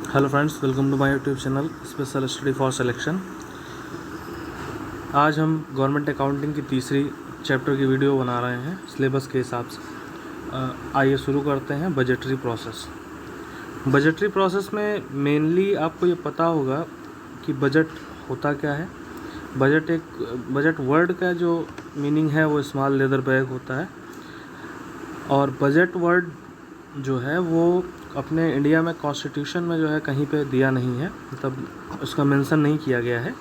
Hello friends, welcome to my YouTube channel special study for selection. आज हम government accounting की तीसरी chapter की वीडियो बना रहे हैं सिलेबस के हिसाब से। आइए शुरू करते हैं। Budgetary process. बजटरी प्रोसेस में मेनली आपको ये पता होगा कि बजट होता क्या है। बजट वर्ड का जो मीनिंग है वो स्मॉल लेदर बैग होता है, और बजट वर्ड जो है वो अपने इंडिया में कॉन्स्टिट्यूशन में जो है कहीं पे दिया नहीं है, मतलब उसका मेंशन नहीं किया गया है।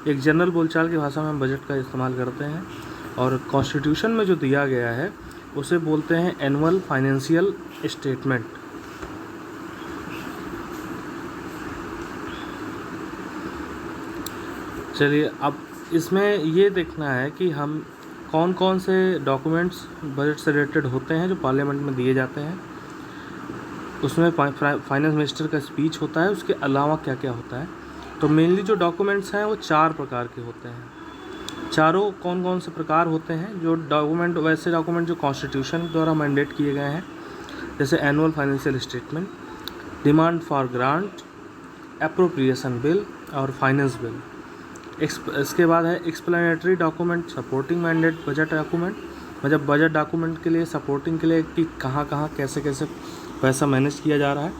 एक जनरल बोलचाल की भाषा में हम बजट का इस्तेमाल करते हैं, और कॉन्स्टिट्यूशन में जो दिया गया है उसे बोलते हैं एनुअल फाइनेंशियल स्टेटमेंट। चलिए, अब इसमें ये देखना है कि हम कौन कौन से डॉक्यूमेंट्स बजट से रिलेटेड होते हैं जो पार्लियामेंट में दिए जाते हैं। उसमें फाइनेंस मिनिस्टर का स्पीच होता है, उसके अलावा क्या क्या होता है। तो मेनली जो डॉक्यूमेंट्स हैं वो 4 प्रकार के होते हैं। चारों कौन कौन से प्रकार होते हैं जो डॉक्यूमेंट, वैसे डॉक्यूमेंट जो कॉन्स्टिट्यूशन द्वारा मैंडेट किए गए हैं, जैसे annual financial statement, demand for grant, appropriation bill और फाइनेंस बिल। इसके बाद है explanatory document supporting mandate budget document, मतलब बजट डॉक्यूमेंट के लिए सपोर्टिंग के लिए कि कहाँ कहाँ कैसे कैसे पैसा मैनेज किया जा रहा है,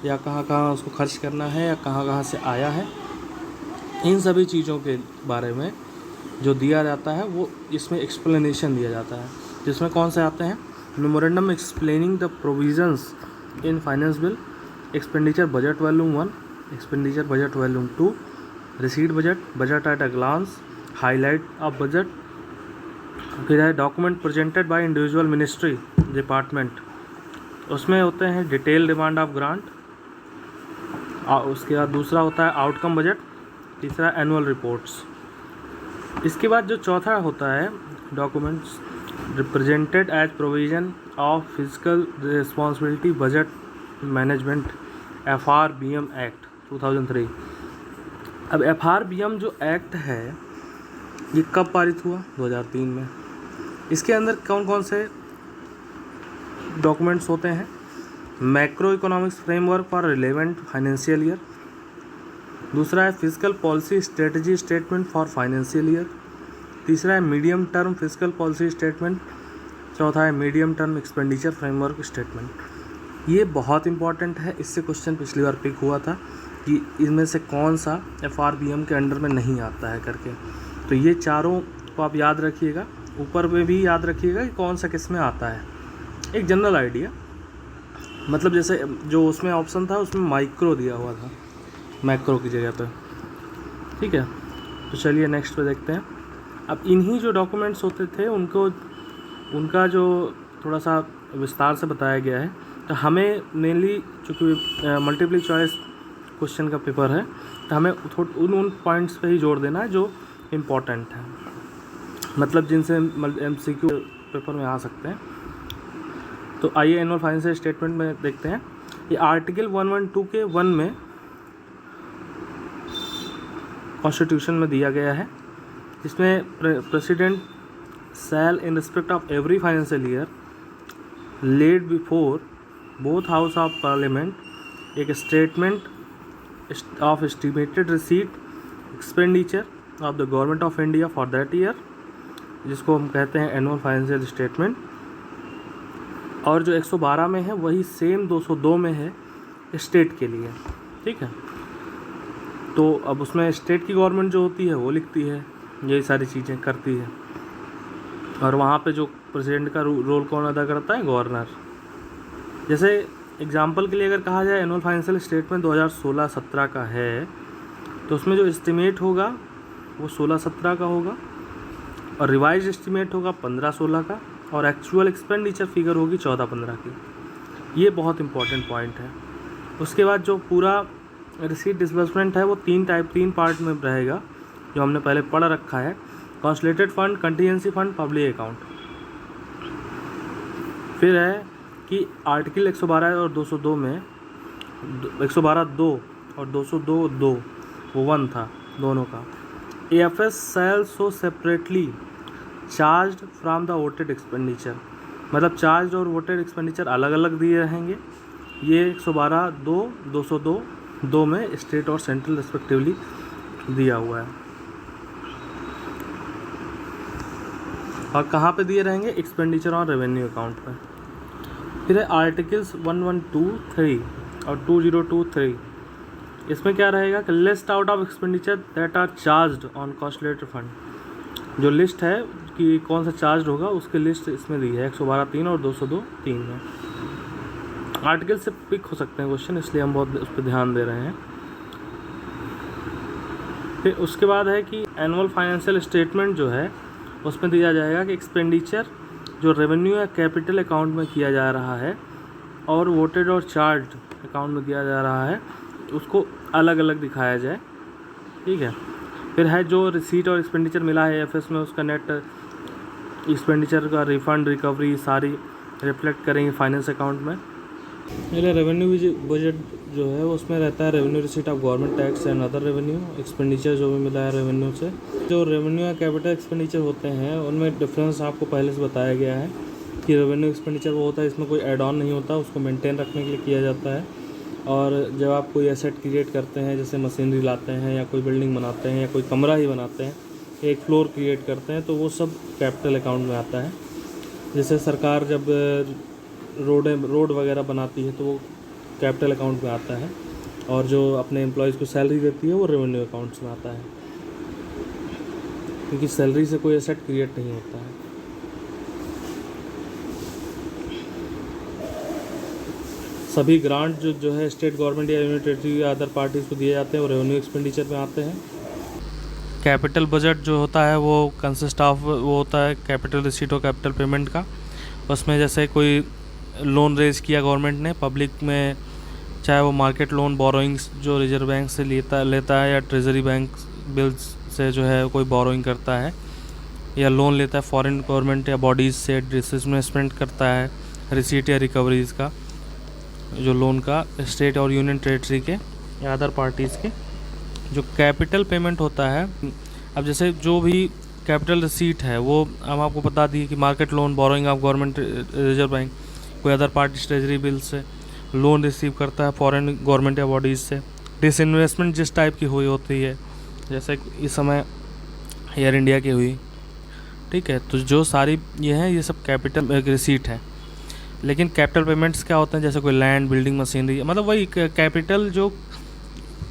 या कहाँ कहाँ उसको खर्च करना है, या कहाँ कहाँ से आया है। इन सभी चीज़ों के बारे में जो दिया जाता है वो इसमें एक्सप्लेनेशन दिया जाता है, जिसमें कौन से आते हैं। Memorandum explaining the provisions in finance bill, expenditure budget volume 1, expenditure budget volume 2, receipt budget, budget at a glance, highlight of budget. फिर है document presented by individual ministry department, उसमें होते हैं डिटेल डिमांड ऑफ ग्रांट। उसके बाद दूसरा होता है आउटकम बजट, तीसरा एनुअल रिपोर्ट्स। इसके बाद जो चौथा होता है documents represented as provision of physical responsibility budget management, FRBM act 2003। अब FRBM जो एक्ट है ये कब पारित हुआ? 2003 में। इसके अंदर कौन कौन से डॉक्यूमेंट्स होते हैं? Macro economics framework for relevant financial year, दूसरा है physical policy strategy statement for financial year, तीसरा है medium term physical policy statement, चौथा है medium term expenditure framework statement. ये बहुत इंपॉर्टेंट है, इससे क्वेश्चन पिछली बार पिक हुआ था कि इनमें से कौन सा FRBM के अंडर में नहीं आता है करके। तो ये चारों को आप याद रखिएगा, ऊपर में भी याद रखिएगा कि कौन सा किस में आता है। एक जनरल आइडिया, मतलब जैसे जो उसमें ऑप्शन था उसमें माइक्रो दिया हुआ था मैक्रो की जगह पे, ठीक है। तो चलिए नेक्स्ट पे देखते हैं। अब इन्हीं जो डॉक्यूमेंट्स होते थे उनका जो थोड़ा सा विस्तार से बताया गया है। तो हमें मेनली चूँकि मल्टीपल चॉइस क्वेश्चन का पेपर है, तो हमें उन पॉइंट्स पे ही जोड़ देना है जो इम्पोर्टेंट है, मतलब जिनसे MCQ पेपर में आ सकते हैं। तो आइए एनुअल फाइनेंशियल स्टेटमेंट में देखते हैं। ये आर्टिकल 112 के 1 में कॉन्स्टिट्यूशन में दिया गया है, जिसमें president shall in respect of every financial year laid before both house of parliament एक statement of estimated receipt expenditure of the government of India for that year, जिसको हम कहते हैं एनुअल फाइनेंशियल स्टेटमेंट। और जो 112 में है वही सेम 202 में है स्टेट के लिए, ठीक है। तो अब उसमें स्टेट की गवर्नमेंट जो होती है वो लिखती है, यही सारी चीज़ें करती है, और वहाँ पे जो प्रेसिडेंट का रोल कौन अदा करता है? गवर्नर। जैसे एग्जांपल के लिए अगर कहा जाए एनुअल फाइनेंशियल स्टेटमेंट 2016-17 का है, तो उसमें जो एस्टिमेट होगा वो 16-17 का होगा, और रिवाइज एस्टिमेट होगा 15-16 का, और एक्चुअल एक्सपेंडिचर फिगर होगी 14-15 की। ये बहुत इंपॉर्टेंट पॉइंट है। उसके बाद जो पूरा रिसीट डिसबर्समेंट है वो 3 पार्ट में रहेगा, जो हमने पहले पढ़ रखा है। Consolidated fund, contingency fund, public account. फिर है कि आर्टिकल 112 और 202 में 112(2) और 202(2) वो 1 था दोनों का। AFS shall show separately charge from the voted expenditure, मतलब चार्ज और वोटेड एक्सपेंडिचर अलग अलग दिए रहेंगे। ये 112(2), 202 2 में स्टेट और सेंट्रल रिस्पेक्टिवली दिया हुआ है। और कहाँ पे दिए रहेंगे? एक्सपेंडिचर ऑन रेवेन्यू अकाउंट में। फिर है आर्टिकल्स 1123 और 2023। इसमें क्या रहेगा कि list out of expenditure that are charged on cost related fund. जो लिस्ट है कि कौन सा चार्ज होगा उसकी लिस्ट इसमें दी है 112(3) और 202(3) में। आर्टिकल से पिक हो सकते हैं क्वेश्चन, इसलिए हम बहुत उस पर ध्यान दे रहे हैं। फिर उसके बाद है कि एनुअल फाइनेंशियल स्टेटमेंट जो है उसमें दिया जाएगा कि एक्सपेंडिचर जो रेवेन्यू या कैपिटल अकाउंट में किया जा रहा है और वोटेड और चार्ज अकाउंट में किया जा रहा है उसको अलग अलग दिखाया जाए। ठीक है। फिर है जो रिसीट और एक्सपेंडिचर मिला है एफएस में उसका नेट एक्सपेंडिचर का रिफंड रिकवरी सारी रिफ्लेक्ट करेंगे फाइनेंस अकाउंट में। मेरा रेवेन्यू बजट जो है उसमें रहता है revenue receipt of government tax and other revenue. Expenditure जो भी मिला है रेवेन्यू से, जो रेवेन्यू या कैपिटल एक्सपेंडिचर होते हैं उनमें डिफरेंस आपको पहले से बताया गया है कि रेवेन्यू एक्सपेंडिचर वो होता है इसमें कोई एड ऑन नहीं होता, उसको मेंटेन रखने के लिए किया जाता है। और जब आप कोई एसेट क्रिएट करते हैं जैसे मशीनरी लाते हैं या कोई बिल्डिंग बनाते हैं या कोई कमरा ही बनाते हैं, एक फ्लोर क्रिएट करते हैं, तो वो सब कैपिटल अकाउंट में आता है। जैसे सरकार जब रोड वगैरह बनाती है तो वो कैपिटल अकाउंट में आता है, और जो अपने एम्प्लॉयज़ को सैलरी देती है वो रेवेन्यू अकाउंट्स में आता है, क्योंकि सैलरी से कोई एसेट क्रिएट नहीं होता है। सभी ग्रांट जो है स्टेट गवर्नमेंट या यूनियन टेरिटरी या अदर पार्टीज़ को दिए जाते हैं वो रेवेन्यू एक्सपेंडिचर में आते हैं। कैपिटल बजट जो होता है वो कंसिस्ट ऑफ वो होता है कैपिटल रिसीट और कैपिटल पेमेंट का। उसमें जैसे कोई लोन रेज किया गवर्नमेंट ने पब्लिक में, चाहे वो मार्केट लोन बोरोइंग्स जो रिजर्व बैंक से लेता है या ट्रेजरी बैंक बिल्स से जो है कोई बोरोइंग करता है, या लोन लेता है फॉरेन गवर्नमेंट या बॉडीज़ से डिसइन्वेस्टमेंट करता है, रिसीट या रिकवरीज़ का जो लोन का स्टेट और यूनियन टेरिटरी के या अदर पार्टीज़ के। जो कैपिटल पेमेंट होता है, अब जैसे जो भी कैपिटल रिसीट है वो हम आपको बता दिए कि market loan borrowing of government reserve bank, कोई अदर पार्टी ट्रेजरी बिल से लोन रिसीव करता है फॉरेन गवर्नमेंट या बॉडीज़ से। डिसइन्वेस्टमेंट जिस टाइप की हुई होती है, जैसे इस समय एयर इंडिया की हुई, ठीक है, तो जो सारी ये हैं ये सब कैपिटल रिसीट है। लेकिन कैपिटल पेमेंट्स क्या होते हैं, जैसे कोई लैंड बिल्डिंग मशीनरी, मतलब वही कैपिटल जो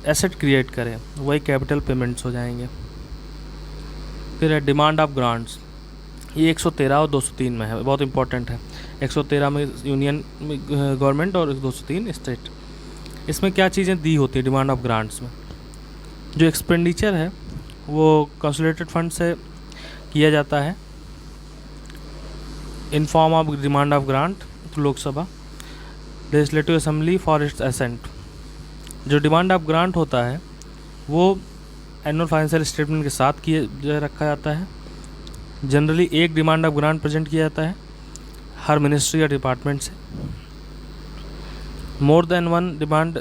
एसेट क्रिएट करे वही कैपिटल पेमेंट्स हो जाएंगे। फिर है डिमांड ऑफ ग्रांट्स, ये 113 और 203 में है, बहुत इंपॉर्टेंट है। 113 में यूनियन गवर्नमेंट और 203 स्टेट। इसमें क्या चीज़ें दी होती है डिमांड ऑफ ग्रांट्स में? जो एक्सपेंडिचर है वो कंसोलिडेटेड फंड से किया जाता है in form of demand of grant to Lok Sabha legislative assembly for its ascent. जो डिमांड ऑफ ग्रांट होता है वो एनुअल फाइनेंशियल स्टेटमेंट के साथ रखा जाता है। जनरली एक डिमांड ऑफ ग्रांट प्रेजेंट किया जाता है हर मिनिस्ट्री या डिपार्टमेंट से। मोर देन वन डिमांड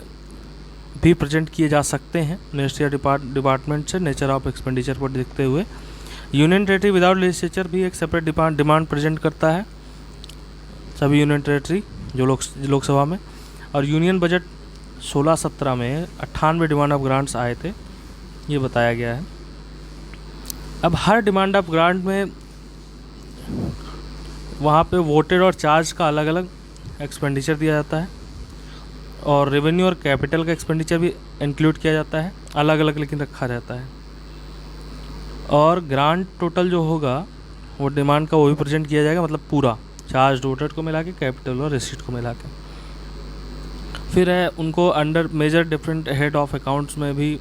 भी प्रेजेंट किए जा सकते हैं मिनिस्ट्री या डिपार्टमेंट से नेचर ऑफ एक्सपेंडिचर पर देखते हुए। यूनियन टेरिटरी विदाउट लेजिस्लेचर भी एक सेपरेट डिमांड प्रेजेंट करता है, सभी यूनियन टेरिटरी जो लोकसभा में। और यूनियन बजट 16-17 में 98 डिमांड ऑफ ग्रांट्स आए थे, ये बताया गया है। अब हर डिमांड ऑफ ग्रांट में वहाँ पे वोटेड और चार्ज का अलग अलग एक्सपेंडिचर दिया जाता है, और रेवेन्यू और कैपिटल का एक्सपेंडिचर भी इंक्लूड किया जाता है, अलग अलग लेकिन रखा रहता है। और ग्रांट टोटल जो होगा वो डिमांड का वो भी प्रेजेंट किया जाएगा, मतलब पूरा चार्ज वोटेड को मिला के, कैपिटल और रिसीट को मिला के। फिर है उनको under major different head of accounts में भी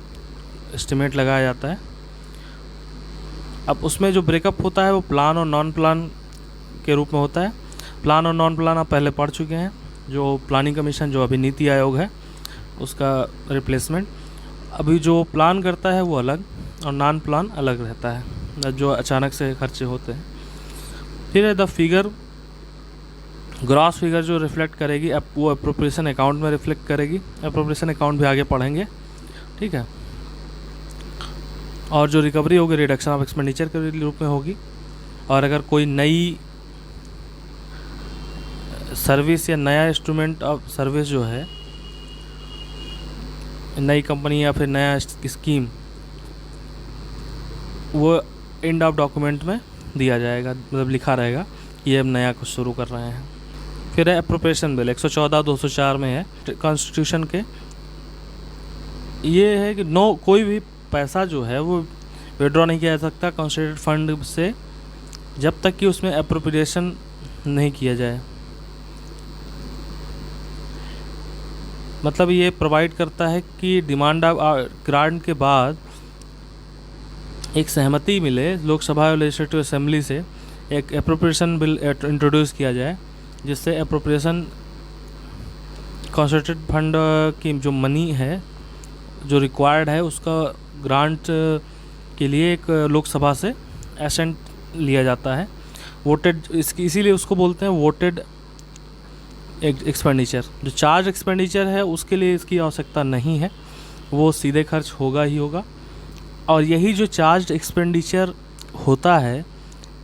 एस्टिमेट लगाया जाता है। अब उसमें जो ब्रेकअप होता है वो प्लान और नॉन प्लान के रूप में होता है। प्लान और नॉन प्लान आप पहले पढ़ चुके हैं, जो प्लानिंग कमीशन जो अभी नीति आयोग है उसका रिप्लेसमेंट। अभी जो प्लान करता है वो अलग और नॉन प्लान अलग रहता है, जो अचानक से खर्चे होते हैं। फिर है द फिगर, ग्रॉस फिगर जो रिफ्लेक्ट करेगी वो अप्रोप्रिएशन अकाउंट में रिफ्लेक्ट करेगी। अप्रोप्रिएशन अकाउंट भी आगे पढ़ेंगे, ठीक है। और जो रिकवरी होगी रिडक्शन ऑफ एक्सपेंडिचर के रूप में होगी। और अगर कोई नई सर्विस या नया इंस्ट्रूमेंट ऑफ सर्विस जो है नई कंपनी या फिर नया स्कीम, वो एंड ऑफ डॉक्यूमेंट में दिया जाएगा, मतलब लिखा रहेगा कि ये अब नया कुछ शुरू कर रहे हैं। फिर है अप्रोप्रिएशन बिल, 114/204 में है कॉन्स्टिट्यूशन के। ये है कि कोई भी पैसा जो है वो विड्रॉ नहीं किया जा सकता कॉन्स्टिट्यूटेड फंड से जब तक कि उसमें अप्रोप्रिएशन नहीं किया जाए। मतलब ये प्रोवाइड करता है कि डिमांड ऑफ ग्रांट के बाद एक सहमति मिले लोकसभा और लेजिस्लेटिव असेंबली से, एक अप्रोप्रिएशन बिल इंट्रोड्यूस किया जाए जिससे अप्रोप्रिएशन कॉन्स्टिट्यूटेड फंड की जो मनी है जो रिक्वायर्ड है उसका ग्रांट के लिए एक लोकसभा से एसेंट लिया जाता है। वोटेड, इसकी इसीलिए उसको बोलते हैं वोटेड एक्सपेंडिचर। जो चार्ज एक्सपेंडिचर है उसके लिए इसकी आवश्यकता नहीं है, वो सीधे खर्च होगा ही होगा। और यही जो चार्ज एक्सपेंडिचर होता है,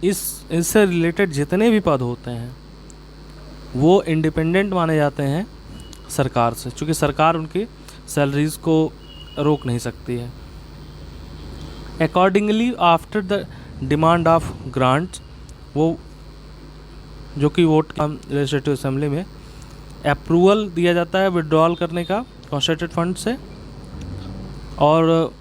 इससे रिलेटेड जितने भी पद होते हैं वो इंडिपेंडेंट माने जाते हैं सरकार से, क्योंकि सरकार उनकी सैलरीज़ को रोक नहीं सकती है। Accordingly after the demand of grant, वो जो कि वोट लेजिस्लेटिव असेंबली में अप्रूवल दिया जाता है विड्रॉल करने का कॉन्स्टिट्यूटेड फंड से। और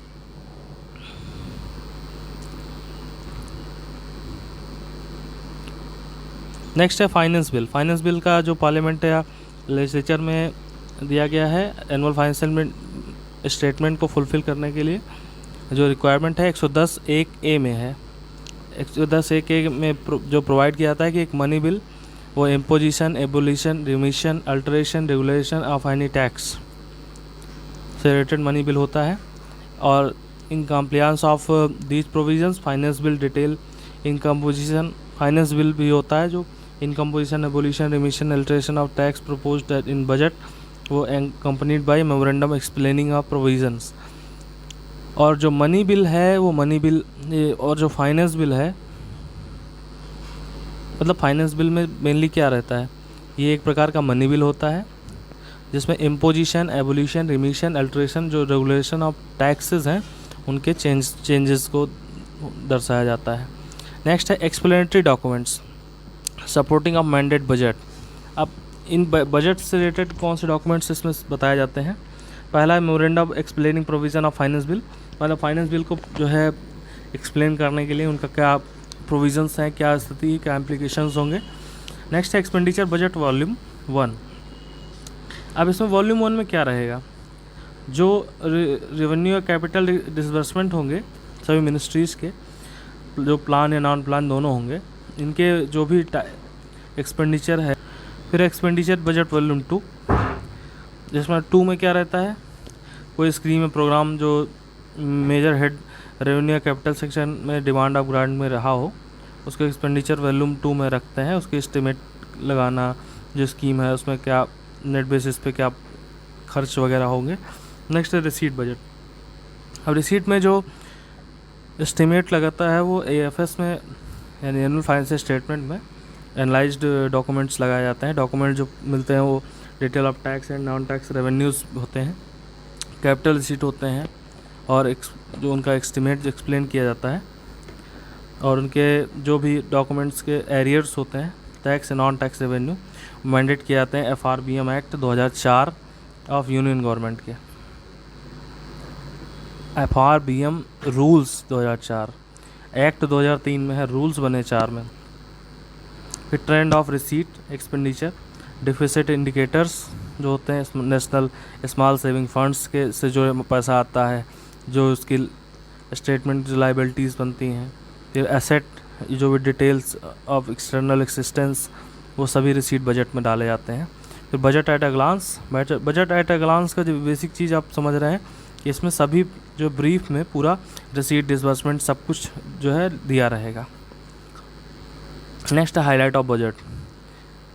नेक्स्ट है फाइनेंस बिल। फाइनेंस बिल का जो पार्लियामेंट या लेजिस्लेचर में दिया गया है एनुअल फाइनेंशियल स्टेटमेंट को फुलफ़िल करने के लिए जो रिक्वायरमेंट है 110(1)(a) में है। 110(1)(a) में जो प्रोवाइड किया जाता है कि एक मनी बिल वो imposition, abolition, remission, alteration, regulation of any tax से रिलेटेड मनी बिल होता है। और in compliance of these provisions finance bill detail in composition finance bill भी होता है जो in composition, abolition, remission, alteration of tax proposed in budget, वो accompanied by memorandum explaining of provisions. और जो मनी बिल है वो मनी बिल, और जो फाइनेंस बिल है, मतलब फाइनेंस बिल में मेनली क्या रहता है, ये एक प्रकार का मनी बिल होता है जिसमें इम्पोजिशन, एबोलिशन, रिमिशन, अल्टरेशन, जो रेगुलेशन ऑफ टैक्सेस हैं उनके चेंजेस को दर्शाया जाता है। नेक्स्ट है explanatory documents supporting of mandate budget. अब इन बजट से रिलेटेड कौन से डॉक्यूमेंट्स इसमें बताए जाते हैं। पहला है memorandum explaining provision of finance bill, मतलब फाइनेंस बिल को जो है एक्सप्लेन करने के लिए उनका क्या प्रोविजंस हैं, क्या स्थिति, क्या इम्प्लीकेशंस होंगे। नेक्स्ट है एक्सपेंडिचर बजट वॉल्यूम 1। अब इसमें वॉल्यूम 1 में क्या रहेगा, जो रेवेन्यू और कैपिटल डिसबर्समेंट होंगे सभी मिनिस्ट्रीज़ के, जो प्लान या नॉन प्लान दोनों होंगे, इनके जो भी एक्सपेंडिचर है। फिर एक्सपेंडिचर बजट वॉल्यूम 2, जिसमें 2 में क्या रहता है, कोई स्कीम में प्रोग्राम जो major head revenue capital section में डिमांड ऑफ ग्रांट में रहा हो उसके एक्सपेंडिचर वॉल्यूम 2 में रखते हैं। उसके एस्टिमेट लगाना, जो स्कीम है उसमें क्या नेट बेसिस पे क्या खर्च वगैरह होंगे। नेक्स्ट है रिसीट बजट। अब रिसीट में जो एस्टिमेट लगाता है वो AFS में यानी एनुअल फाइनेंशियल स्टेटमेंट में एनालाइज्ड डॉक्यूमेंट्स लगाए जाते हैं। डॉक्यूमेंट जो मिलते हैं वो detail of tax and non tax revenues होते हैं, कैपिटल रिसीट होते हैं, और जो उनका एस्टिमेट एक्सप्लेन किया जाता है। और उनके जो भी डॉक्यूमेंट्स के एरियर्स होते हैं tax and non tax revenue mandate किए जाते हैं FRBM act 2004 of union government के। FRBM रूल्स 2004, एक्ट 2003 में है, रूल्स बने 4 में। फिर trend of receipt expenditure, deficit indicators जो होते हैं नेशनल स्मॉल सेविंग फंड्स के से जो पैसा आता है, जो उसकी स्टेटमेंट जो लाइबिलिटीज़ बनती हैं। फिर एसेट, जो भी डिटेल्स ऑफ एक्सटर्नल एक्सिस्टेंस, वो सभी रिसीट बजट में डाले जाते हैं। फिर budget at a glance, budget at a glance का जो बेसिक चीज़ आप समझ रहे हैं कि इसमें सभी जो ब्रीफ में पूरा रिसीट डिसबर्समेंट सब कुछ जो है दिया रहेगा। नेक्स्ट है हाईलाइट ऑफ बजट।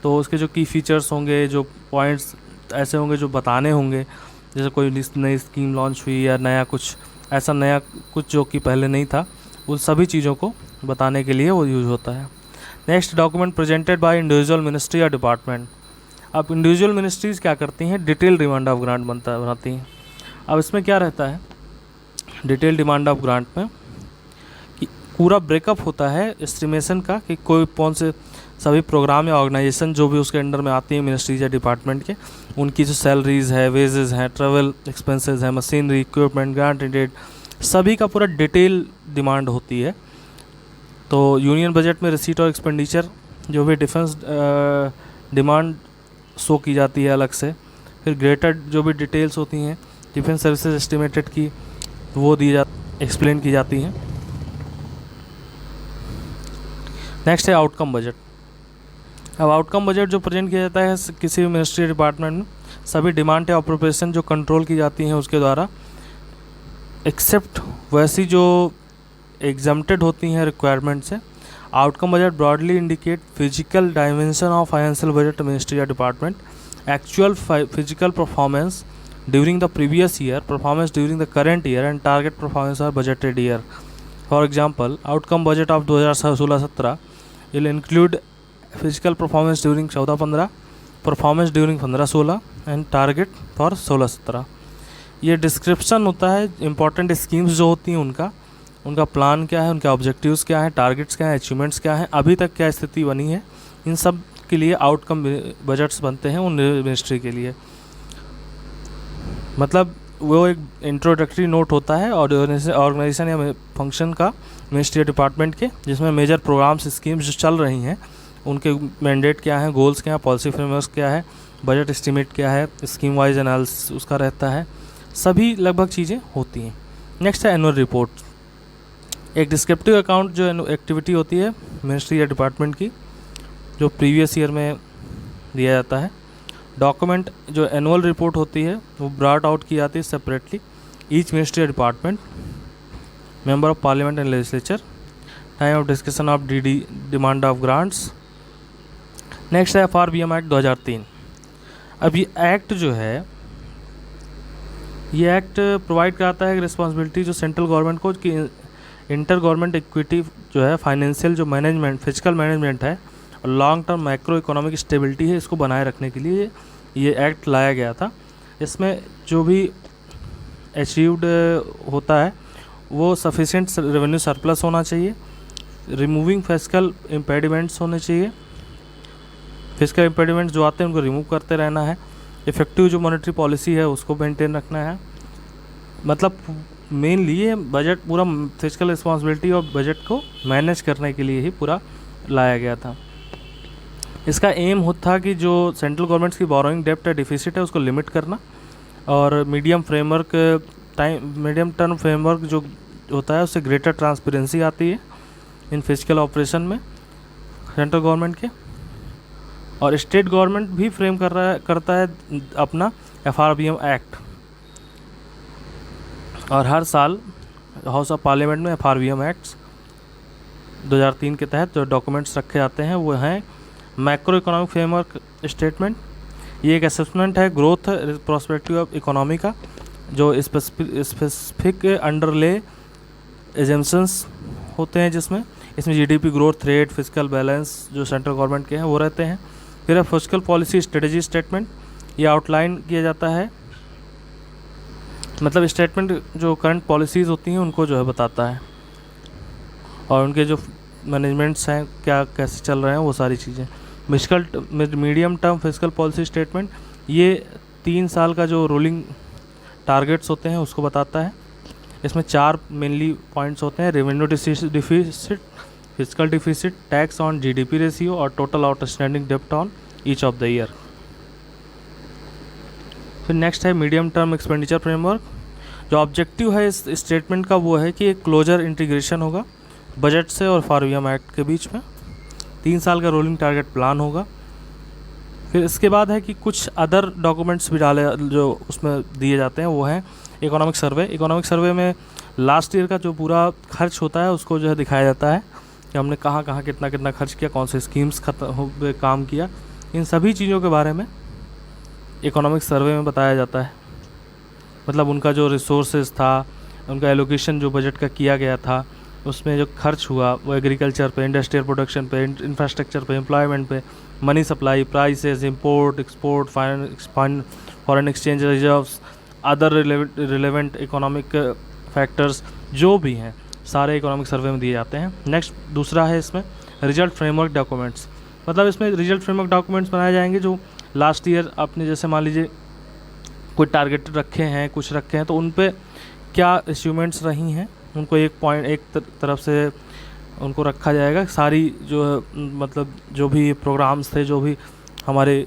तो उसके जो की फीचर्स होंगे, जो पॉइंट्स ऐसे होंगे जो बताने होंगे, जैसे कोई नई स्कीम लॉन्च हुई या नया कुछ ऐसा नया कुछ जो कि पहले नहीं था, उन सभी चीज़ों को बताने के लिए वो यूज़ होता है। Next document presented by individual ministry या डिपार्टमेंट। अब इंडिविजुअल मिनिस्ट्रीज़ क्या करती हैं, डिटेल डिमांड ऑफ ग्रांट बनाती हैं। अब इसमें क्या रहता है डिटेल डिमांड ऑफ ग्रांट में कि पूरा ब्रेकअप होता है एस्टिमेशन का कि कोई कौन से सभी प्रोग्राम या ऑर्गेनाइजेशन जो भी उसके अंडर में आती है मिनिस्ट्रीज या डिपार्टमेंट के, उनकी जो सैलरीज है, वेजेस हैं, ट्रैवल एक्सपेंसेस हैं, मशीनरी, इक्विपमेंट, ग्रांट रेट, सभी का पूरा डिटेल डिमांड होती है। तो यूनियन बजट में रिसीट और एक्सपेंडिचर जो भी डिफेंस डिमांड शो की जाती है अलग से। फिर ग्रेटर जो भी डिटेल्स होती हैं डिफेंस सर्विसेज एस्टिमेटेड की, वो एक्सप्लेन की जाती हैं। नेक्स्ट है आउटकम बजट। अब आउटकम बजट जो प्रेजेंट किया जाता है किसी भी मिनिस्ट्री डिपार्टमेंट में, सभी डिमांड या अप्रोप्रिएशन जो कंट्रोल की जाती हैं उसके द्वारा, एक्सेप्ट वैसी जो एग्जम्प्टेड होती हैं रिक्वायरमेंट से। Outcome budget broadly indicate physical dimension of financial budget ministry या department, actual physical performance during the previous year, performance during the current year and target performance of budgeted year. For example, outcome budget of 2016-17 will include physical performance during 14-15, performance during 15-16 and target for 16-17। ये description होता है important schemes जो होती हैं उनका plan क्या है, उनके ऑब्जेक्टिव्स क्या हैं, टारगेट्स क्या हैं, अचीवमेंट्स क्या हैं, अभी तक क्या स्थिति बनी है, इन सब के लिए आउटकम बजट्स बनते हैं उन मिनिस्ट्री के लिए। मतलब वो एक इंट्रोडक्टरी नोट होता है और ऑर्गेनाइजेशन या फंक्शन का मिनिस्ट्री या डिपार्टमेंट के, जिसमें मेजर प्रोग्राम्स स्कीम्स जो चल रही हैं उनके मैंडेट क्या हैं, गोल्स क्या हैं, पॉलिसी फ्रेमवर्क क्या है, बजट एस्टिमेट क्या है, स्कीम वाइज एनालिसिस उसका रहता है, सभी लगभग चीज़ें होती हैं। नेक्स्ट है एनुअल रिपोर्ट। एक डिस्क्रिप्टिव अकाउंट जो एक्टिविटी होती है मिनिस्ट्री या डिपार्टमेंट की, जो प्रीवियस ईयर में दिया जाता है। डॉक्यूमेंट जो एनुअल रिपोर्ट होती है वो ब्रॉट आउट की जाती है सेपरेटली, ईच मिनिस्ट्री या department, member of parliament and legislature, time of discussion of demand of grants. Next है FRBM एक्ट 2003। अब ये एक्ट जो है, ये एक्ट प्रोवाइड कराता है रिस्पॉन्सिबिलिटी जो सेंट्रल गवर्नमेंट को कि इंटर गवर्नमेंट इक्विटी जो है, फाइनेंशियल जो मैनेजमेंट, फिजिकल मैनेजमेंट है और long term macro economic stability है, इसको बनाए रखने के लिए ये एक्ट लाया गया था। इसमें जो भी अचीव्ड होता है वो सफिशिएंट रेवेन्यू सरप्लस होना चाहिए, रिमूविंग फिजिकल इम्पेडिमेंट्स होने चाहिए, फिजिकल इम्पेडिमेंट्स जो आते हैं उनको रिमूव करते रहना है, इफेक्टिव जो मॉनेटरी पॉलिसी है उसको मेंटेन रखना है। मतलब मेनली ये बजट पूरा फिजिकल रिस्पॉन्सिबिलिटी और बजट को मैनेज करने के लिए ही पूरा लाया गया था। इसका एम था कि जो सेंट्रल गवर्नमेंट्स की बोरोइंग डेप्ट है, डिफिसिट है, उसको लिमिट करना, और मीडियम टर्म फ्रेमवर्क जो होता है उससे ग्रेटर ट्रांसपेरेंसी आती है इन फिजिकल ऑपरेशन में सेंट्रल गवर्नमेंट के। और स्टेट गवर्नमेंट भी फ्रेम करता है अपना FRBM एक्ट, और हर साल हाउस ऑफ पार्लियामेंट में FRBM एक्ट्स 2003 के तहत जो डॉक्यूमेंट्स रखे जाते हैं वो हैं मैक्रो इकोनॉमिक फ्रेमवर्क स्टेटमेंट। ये एक असेसमेंट है ग्रोथ प्रोस्पेक्टिव ऑफ इकोनॉमी का, जो स्पेसिफिक अंडरले एजम्पशंस होते हैं जिसमें GDP growth rate, physical balance जो सेंट्रल गवर्नमेंट के हैं वो रहते हैं। फिर फिजिकल पॉलिसी स्ट्रेटजी स्टेटमेंट, ये आउटलाइन किया जाता है, मतलब स्टेटमेंट जो करंट पॉलिसीज़ होती हैं उनको जो है बताता है, और उनके जो मैनेजमेंट्स हैं क्या कैसे चल रहे हैं वो सारी चीज़ें। Medium term physical policy statement, ये 3 साल का जो रोलिंग टारगेट्स होते हैं उसको बताता है। इसमें 4 मेनली पॉइंट्स होते हैं: revenue deficit, physical deficit, tax on GDP ratio और टोटल आउटस्टैंडिंग डेब्ट on each of the year. फिर नेक्स्ट है मीडियम टर्म एक्सपेंडिचर फ्रेमवर्क। जो ऑब्जेक्टिव है इस स्टेटमेंट का वो है कि एक क्लोजर इंटीग्रेशन होगा बजट से और FRBM एक्ट के बीच में, 3 साल का रोलिंग टारगेट प्लान होगा। फिर इसके बाद है कि कुछ अदर डॉक्यूमेंट्स भी डाले जो उसमें दिए जाते हैं, वो हैं इकोनॉमिक सर्वे। इकोनॉमिक सर्वे में लास्ट ईयर का जो पूरा खर्च होता है उसको जो है दिखाया जाता है कि हमने कहाँ कहाँ कितना कितना खर्च किया, कौन से स्कीम्स काम किया, इन सभी चीज़ों के बारे में इकोनॉमिक सर्वे में बताया जाता है। मतलब उनका जो रिसोर्सेज था, उनका एलोकेशन जो बजट का किया गया था, उसमें जो खर्च हुआ वो एग्रीकल्चर पे, इंडस्ट्रियल प्रोडक्शन पे, इंफ्रास्ट्रक्चर पे, एम्प्लॉयमेंट पे, money supply, prices, import export, foreign exchange reserves, other relevant economic factors जो भी हैं सारे इकोनॉमिक सर्वे में दिए जाते हैं। नेक्स्ट दूसरा है इसमें रिजल्ट फ्रेमवर्क डॉक्यूमेंट्स, मतलब इसमें रिजल्ट फ्रेमवर्क डॉक्यूमेंट्स बनाए जाएंगे जो लास्ट ईयर आपने जैसे मान लीजिए कोई टारगेट रखे हैं, कुछ रखे हैं, तो उन पे क्या अचीवमेंट्स रही हैं उनको एक तरफ से उनको रखा जाएगा। सारी जो मतलब जो भी प्रोग्राम्स थे, जो भी हमारे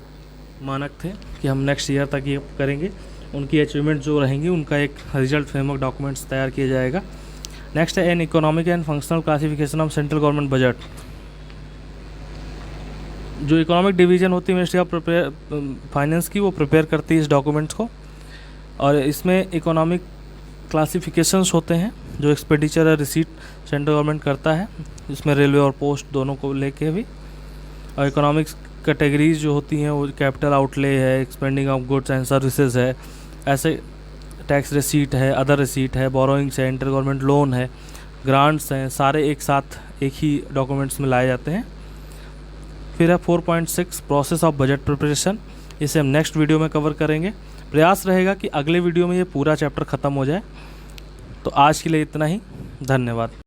मानक थे कि हम नेक्स्ट ईयर तक ये करेंगे, उनकी अचीवमेंट जो रहेंगी उनका एक रिजल्ट फ्रेमवर्क डॉक्यूमेंट्स तैयार किया जाएगा। नेक्स्ट है an economic and functional classification of central government budget. जो इकोनॉमिक डिवीज़न होती है मिनिस्ट्री ऑफ फाइनेंस की, वो प्रिपेयर करती है इस डॉक्यूमेंट्स को, और इसमें इकोनॉमिक क्लासिफिकेशंस होते हैं जो एक्सपेंडिचर और रिसीट सेंट्रल गवर्नमेंट करता है, इसमें रेलवे और पोस्ट दोनों को लेके भी। और इकोनॉमिक्स कैटेगरीज जो होती हैं वो कैपिटल आउटले है, expanding of goods and services है, ऐसे टैक्स रिसीट है, अदर रिसीट है, बोरोइंग्स है, इंटर गवर्नमेंट लोन है, ग्रांट्स हैं, सारे एक साथ एक ही डॉक्यूमेंट्स में लाए जाते हैं। फिर है 4.6 प्रोसेस ऑफ बजट प्रिपरेशन, इसे हम नेक्स्ट वीडियो में कवर करेंगे। प्रयास रहेगा कि अगले वीडियो में ये पूरा चैप्टर ख़त्म हो जाए। तो आज के लिए इतना ही, धन्यवाद।